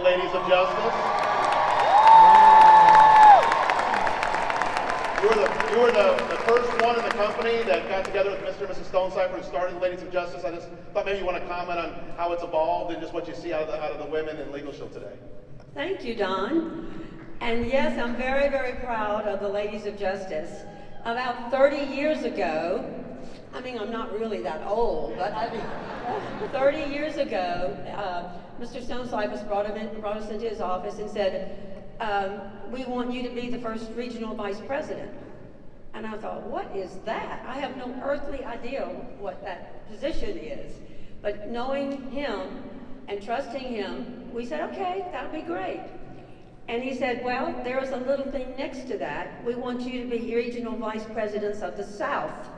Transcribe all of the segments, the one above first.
Ladies of Justice. You were the first one in the company that got together with Mr. and Mrs. Stonecipher who started the Ladies of Justice. I just thought maybe you want to comment on how it's evolved and just what you see out of the women in Legal Shield today. Thank you, Don. And yes, I'm very, very proud of the Ladies of Justice. About 30 years ago, I mean, I'm not really that old, but 30 years ago, Mr. Stonecipher brought us into his office and said, we want you to be the first regional vice president. And I thought, what is that? I have no earthly idea what that position is. But knowing him and trusting him, we said, okay, that'll be great. And he said, well, there's a little thing next to that. We want you to be regional vice presidents of the South.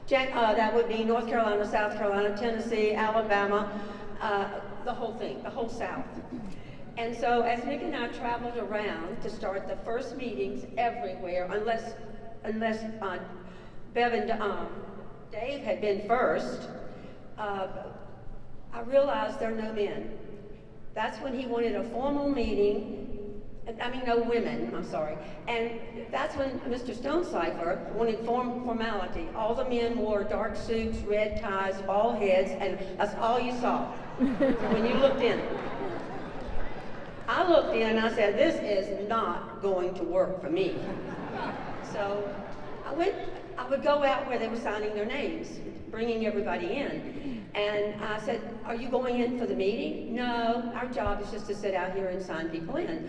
That would be North Carolina, South Carolina, Tennessee, Alabama, the whole thing, the whole South. And so as Nick and I traveled around to start the first meetings everywhere, unless Bev and Dave had been first, I realized there are no men. That's when he wanted a formal meeting. No women, I'm sorry. And that's when Mr. Stonecipher wanted formality. All the men wore dark suits, red ties, bald heads, and that's all you saw when you looked in. I looked in and I said, this is not going to work for me. So I would go out where they were signing their names, bringing everybody in. And I said, are you going in for the meeting? No, our job is just to sit out here and sign people in.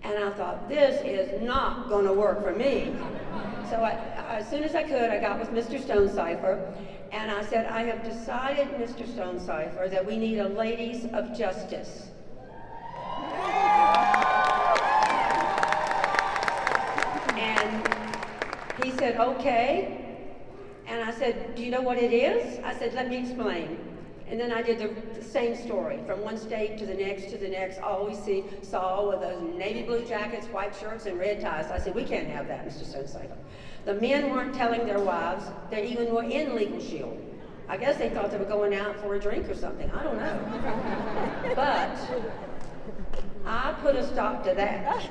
And I thought, this is not going to work for me. So as soon as I could, I got with Mr. Stonecipher, and I said, I have decided, Mr. Stonecipher, that we need a Ladies of Justice. And he said, okay. And I said, do you know what it is? I said, let me explain. And then I did the same story, from one state to the next, all we saw were those navy blue jackets, white shirts, and red ties. I said, we can't have that, Mr. Stonecipher. The men weren't telling their wives they even were in Legal Shield. I guess they thought they were going out for a drink or something, I don't know. But I put a stop to that.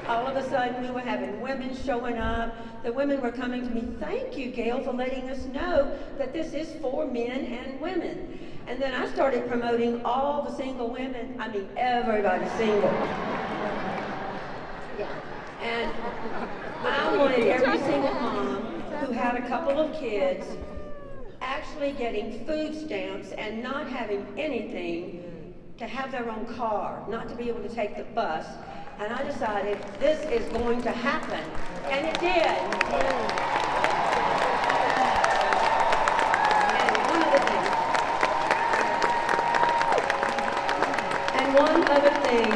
All of a sudden, we were having women showing up. The women were coming to me, thank you, Gail, for letting us know that this is for men and women. And then I started promoting all the single women. I mean, everybody's single. Yeah. And I wanted every single mom who had a couple of kids actually getting food stamps and not having anything to have their own car, not to be able to take the bus. And I decided this is going to happen, and it did. And one other thing,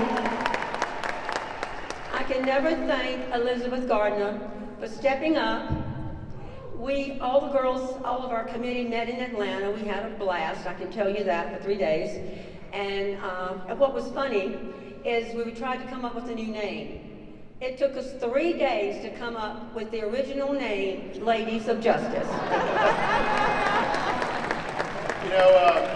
I can never thank Elizabeth Gardner for stepping up. All the girls, all of our committee met in Atlanta. We had a blast, I can tell you that, for 3 days. And what was funny is we tried to come up with a new name. It took us 3 days to come up with the original name, Ladies of Justice. You know,